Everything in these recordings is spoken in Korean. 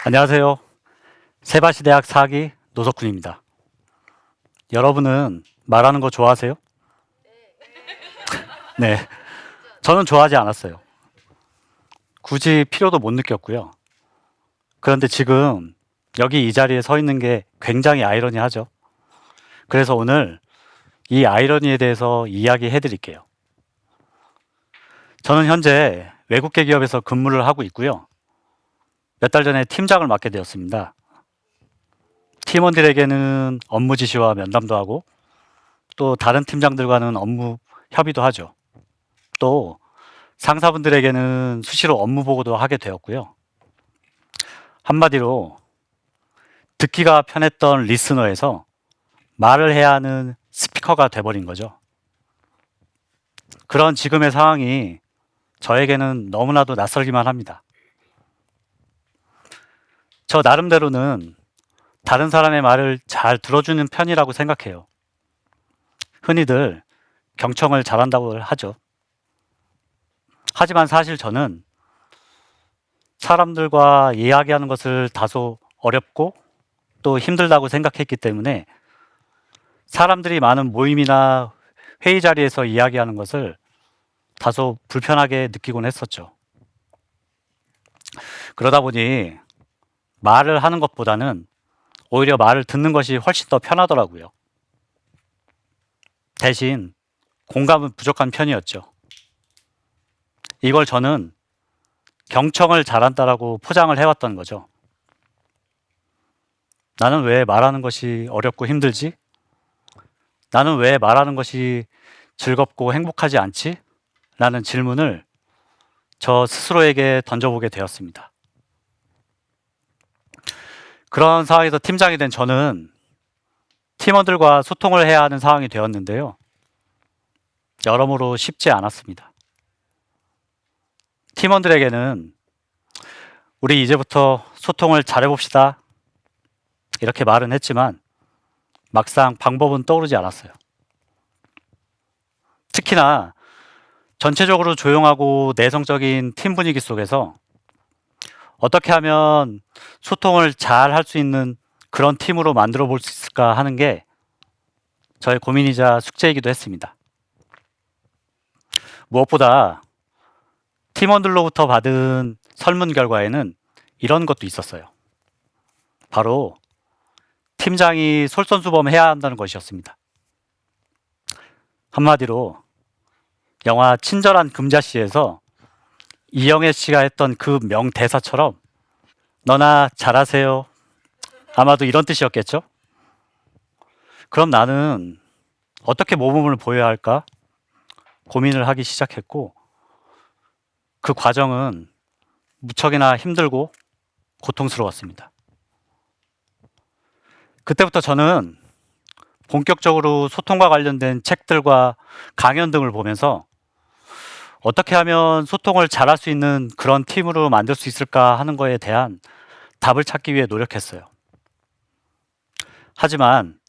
안녕하세요. 세바시대학 4기 노석훈입니다. 여러분은 말하는 거 좋아하세요? 네. 저는 좋아하지 않았어요. 굳이 필요도 못 느꼈고요. 그런데 지금 여기 이 자리에 서 있는 게 굉장히 아이러니하죠. 그래서 오늘 이 아이러니에 대해서 이야기해 드릴게요. 저는 현재 외국계 기업에서 근무를 하고 있고요. 몇 달 전에 팀장을 맡게 되었습니다. 팀원들에게는 업무 지시와 면담도 하고 또 다른 팀장들과는 업무 협의도 하죠. 또 상사분들에게는 수시로 업무 보고도 하게 되었고요. 한마디로 듣기가 편했던 리스너에서 말을 해야 하는 스피커가 돼버린 거죠. 그런 지금의 상황이 저에게는 너무나도 낯설기만 합니다. 저 나름대로는 다른 사람의 말을 잘 들어주는 편이라고 생각해요. 흔히들 경청을 잘한다고 하죠. 하지만 사실 저는 사람들과 이야기하는 것을 다소 어렵고 또 힘들다고 생각했기 때문에 사람들이 많은 모임이나 회의 자리에서 이야기하는 것을 다소 불편하게 느끼곤 했었죠. 그러다 보니 말을 하는 것보다는 오히려 말을 듣는 것이 훨씬 더 편하더라고요. 대신 공감은 부족한 편이었죠. 이걸 저는 경청을 잘한다라고 포장을 해왔던 거죠. 나는 왜 말하는 것이 어렵고 힘들지? 나는 왜 말하는 것이 즐겁고 행복하지 않지? 라는 질문을 저 스스로에게 던져보게 되었습니다. 그런 상황에서 팀장이 된 저는 팀원들과 소통을 해야 하는 상황이 되었는데요. 여러모로 쉽지 않았습니다. 팀원들에게는 우리 이제부터 소통을 잘해봅시다. 이렇게 말은 했지만 막상 방법은 떠오르지 않았어요. 특히나 전체적으로 조용하고 내성적인 팀 분위기 속에서 어떻게 하면 소통을 잘 할 수 있는 그런 팀으로 만들어 볼 수 있을까 하는 게 저의 고민이자 숙제이기도 했습니다. 무엇보다 팀원들로부터 받은 설문 결과에는 이런 것도 있었어요. 바로 팀장이 솔선수범해야 한다는 것이었습니다. 한마디로 영화 친절한 금자씨에서 이영애 씨가 했던 그 명대사처럼 너나 잘하세요. 아마도 이런 뜻이었겠죠? 그럼 나는 어떻게 모범을 보여야 할까 고민을 하기 시작했고 그 과정은 무척이나 힘들고 고통스러웠습니다. 그때부터 저는 본격적으로 소통과 관련된 책들과 강연 등을 보면서 어떻게 하면 소통을 잘할 수 있는 그런 팀으로 만들 수 있을까 하는 거에 대한 답을 찾기 위해 노력했어요. 하지만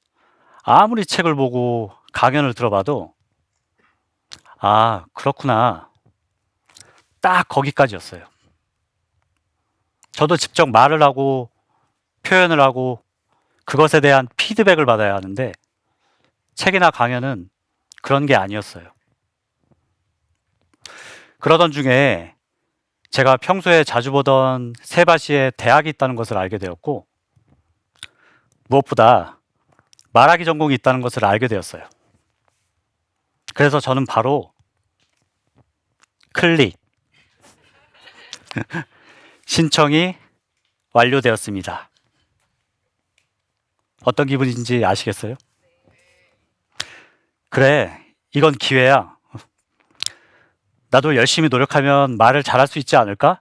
아무리 책을 보고 강연을 들어봐도 아, 그렇구나. 딱 거기까지였어요. 저도 직접 말을 하고 표현을 하고 그것에 대한 피드백을 받아야 하는데 책이나 강연은 그런 게 아니었어요. 그러던 중에 제가 평소에 자주 보던 세바시에 대학이 있다는 것을 알게 되었고 무엇보다 말하기 전공이 있다는 것을 알게 되었어요. 그래서 저는 바로 클릭 신청이 완료되었습니다. 어떤 기분인지 아시겠어요? 그래, 이건 기회야. 나도 열심히 노력하면 말을 잘할 수 있지 않을까?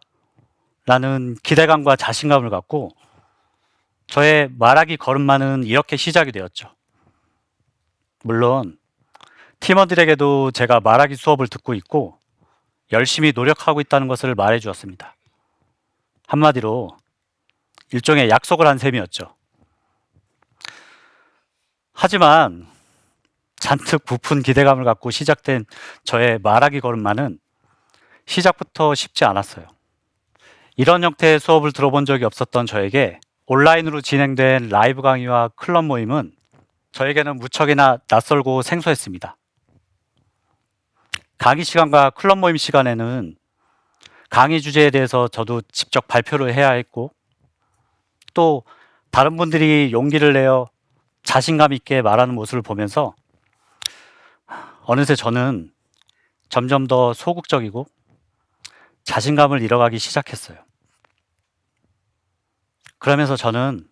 라는 기대감과 자신감을 갖고 저의 말하기 걸음마는 이렇게 시작이 되었죠. 물론 팀원들에게도 제가 말하기 수업을 듣고 있고 열심히 노력하고 있다는 것을 말해 주었습니다. 한마디로 일종의 약속을 한 셈이었죠. 하지만 잔뜩 부푼 기대감을 갖고 시작된 저의 말하기 걸음마는 시작부터 쉽지 않았어요. 이런 형태의 수업을 들어본 적이 없었던 저에게 온라인으로 진행된 라이브 강의와 클럽 모임은 저에게는 무척이나 낯설고 생소했습니다. 강의 시간과 클럽 모임 시간에는 강의 주제에 대해서 저도 직접 발표를 해야 했고, 또 다른 분들이 용기를 내어 자신감 있게 말하는 모습을 보면서 어느새 저는 점점 더 소극적이고 자신감을 잃어가기 시작했어요. 그러면서 저는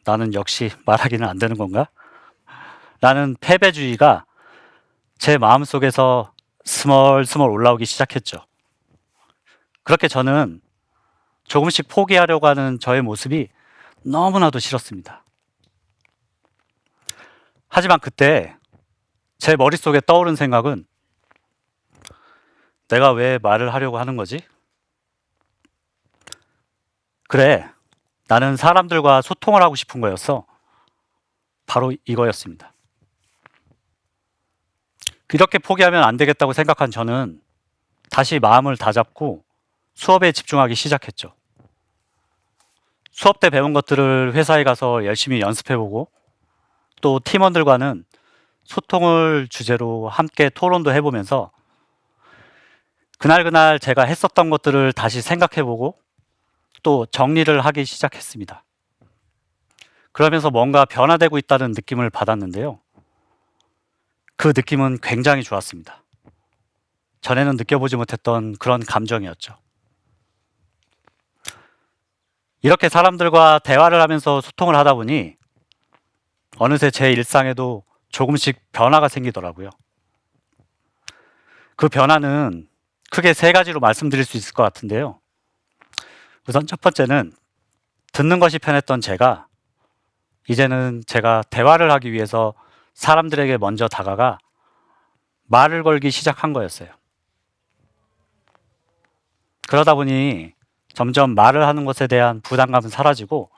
나는 역시 말하기는 안 되는 건가? 라는 패배주의가 제 마음속에서 스멀스멀 올라오기 시작했죠. 그렇게 저는 조금씩 포기하려고 하는 저의 모습이 너무나도 싫었습니다. 하지만 그때 제 머릿속에 떠오른 생각은 내가 왜 말을 하려고 하는 거지? 그래, 나는 사람들과 소통을 하고 싶은 거였어. 바로 이거였습니다. 이렇게 포기하면 안 되겠다고 생각한 저는 다시 마음을 다잡고 수업에 집중하기 시작했죠. 수업 때 배운 것들을 회사에 가서 열심히 연습해보고, 또 팀원들과는 소통을 주제로 함께 토론도 해보면서 그날 제가 했었던 것들을 다시 생각해보고 또 정리를 하기 시작했습니다. 그러면서 뭔가 변화되고 있다는 느낌을 받았는데요. 그 느낌은 굉장히 좋았습니다. 전에는 느껴보지 못했던 그런 감정이었죠. 이렇게 사람들과 대화를 하면서 소통을 하다 보니 어느새 제 일상에도 조금씩 변화가 생기더라고요. 그 변화는 크게 3가지로 말씀드릴 수 있을 것 같은데요. 우선 첫 번째는 듣는 것이 편했던 제가 이제는 제가 대화를 하기 위해서 사람들에게 먼저 다가가 말을 걸기 시작한 거였어요. 그러다 보니 점점 말을 하는 것에 대한 부담감은 사라지고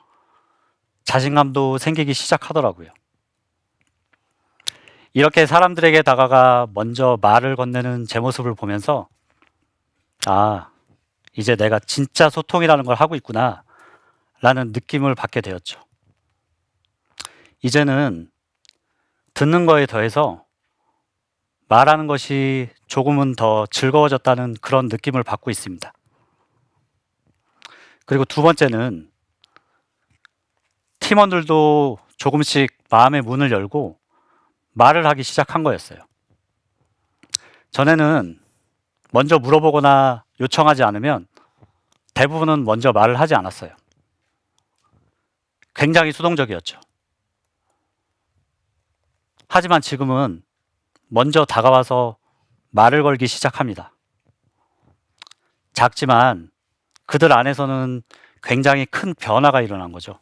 자신감도 생기기 시작하더라고요. 이렇게 사람들에게 다가가 먼저 말을 건네는 제 모습을 보면서 이제 내가 진짜 소통이라는 걸 하고 있구나 라는 느낌을 받게 되었죠. 이제는 듣는 거에 더해서 말하는 것이 조금은 더 즐거워졌다는 그런 느낌을 받고 있습니다. 그리고 두 번째는 팀원들도 조금씩 마음의 문을 열고 말을 하기 시작한 거였어요. 전에는 먼저 물어보거나 요청하지 않으면 대부분은 먼저 말을 하지 않았어요. 굉장히 수동적이었죠. 하지만 지금은 먼저 다가와서 말을 걸기 시작합니다. 작지만 그들 안에서는 굉장히 큰 변화가 일어난 거죠.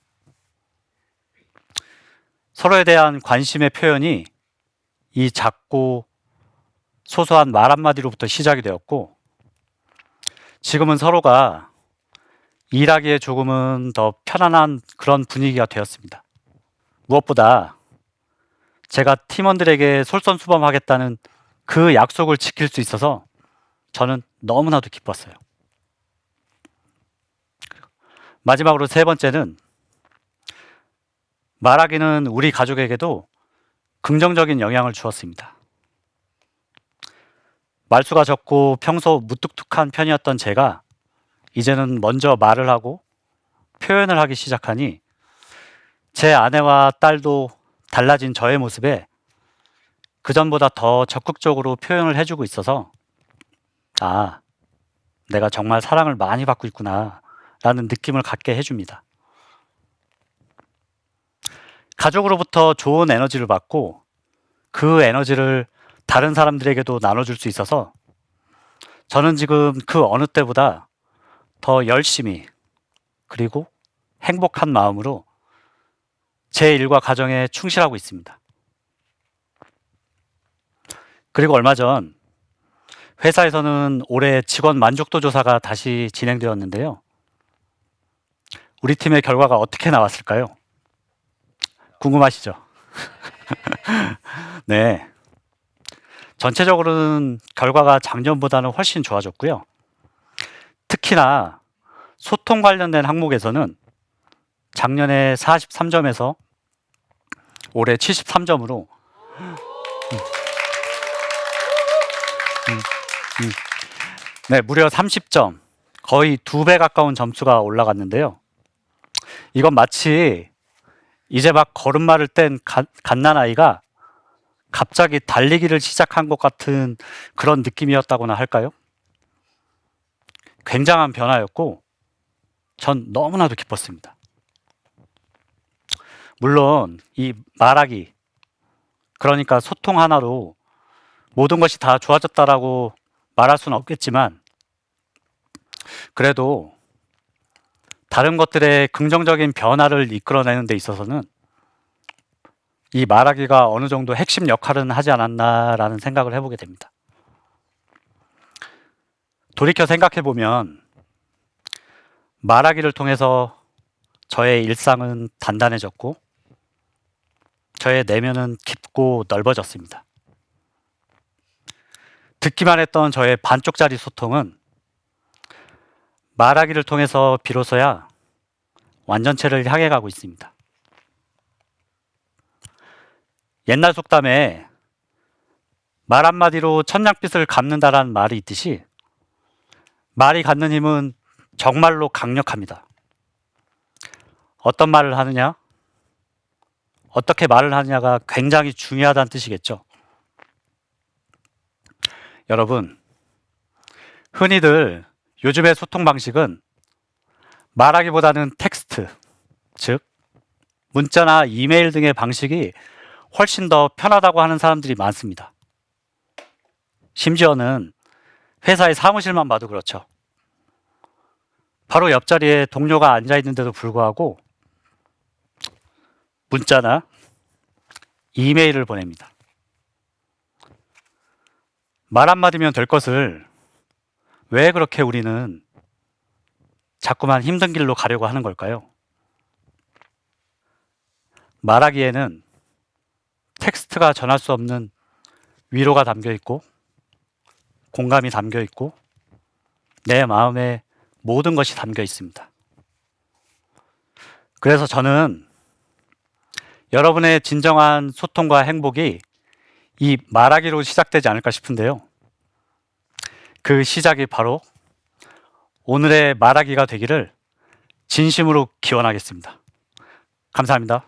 서로에 대한 관심의 표현이 이 작고 소소한 말 한마디로부터 시작이 되었고, 지금은 서로가 일하기에 조금은 더 편안한 그런 분위기가 되었습니다. 무엇보다 제가 팀원들에게 솔선수범하겠다는 그 약속을 지킬 수 있어서 저는 너무나도 기뻤어요. 마지막으로 3번째는 말하기는 우리 가족에게도 긍정적인 영향을 주었습니다. 말수가 적고 평소 무뚝뚝한 편이었던 제가 이제는 먼저 말을 하고 표현을 하기 시작하니 제 아내와 딸도 달라진 저의 모습에 그전보다 더 적극적으로 표현을 해주고 있어서 내가 정말 사랑을 많이 받고 있구나 라는 느낌을 갖게 해줍니다. 가족으로부터 좋은 에너지를 받고 그 에너지를 다른 사람들에게도 나눠줄 수 있어서 저는 지금 그 어느 때보다 더 열심히 그리고 행복한 마음으로 제 일과 가정에 충실하고 있습니다. 그리고 얼마 전 회사에서는 올해 직원 만족도 조사가 다시 진행되었는데요. 우리 팀의 결과가 어떻게 나왔을까요? 궁금하시죠? 네. 전체적으로는 결과가 작년보다는 훨씬 좋아졌고요. 특히나 소통 관련된 항목에서는 작년에 43점에서 올해 73점으로 네, 무려 30점, 거의 2배 가까운 점수가 올라갔는데요. 이건 마치 이제 막 걸음마를 뗀 갓난아이가 갑자기 달리기를 시작한 것 같은 그런 느낌이었다고나 할까요? 굉장한 변화였고 전 너무나도 기뻤습니다. 물론 이 말하기, 그러니까 소통 하나로 모든 것이 다 좋아졌다라고 말할 수는 없겠지만, 그래도 다른 것들의 긍정적인 변화를 이끌어내는 데 있어서는 이 말하기가 어느 정도 핵심 역할은 하지 않았나라는 생각을 해보게 됩니다. 돌이켜 생각해보면 말하기를 통해서 저의 일상은 단단해졌고 저의 내면은 깊고 넓어졌습니다. 듣기만 했던 저의 반쪽짜리 소통은 말하기를 통해서 비로소야 완전체를 향해 가고 있습니다. 옛날 속담에 말 한마디로 천냥빚을 갚는다라는 말이 있듯이 말이 갖는 힘은 정말로 강력합니다. 어떤 말을 하느냐, 어떻게 말을 하느냐가 굉장히 중요하다는 뜻이겠죠. 여러분, 흔히들 요즘의 소통 방식은 말하기보다는 텍스트, 즉 문자나 이메일 등의 방식이 훨씬 더 편하다고 하는 사람들이 많습니다. 심지어는 회사의 사무실만 봐도 그렇죠. 바로 옆자리에 동료가 앉아 있는데도 불구하고 문자나 이메일을 보냅니다. 말 한마디면 될 것을 왜 그렇게 우리는 자꾸만 힘든 길로 가려고 하는 걸까요? 말하기에는 텍스트가 전할 수 없는 위로가 담겨 있고 공감이 담겨 있고 내 마음에 모든 것이 담겨 있습니다. 그래서 저는 여러분의 진정한 소통과 행복이 이 말하기로 시작되지 않을까 싶은데요. 그 시작이 바로 오늘의 말하기가 되기를 진심으로 기원하겠습니다. 감사합니다.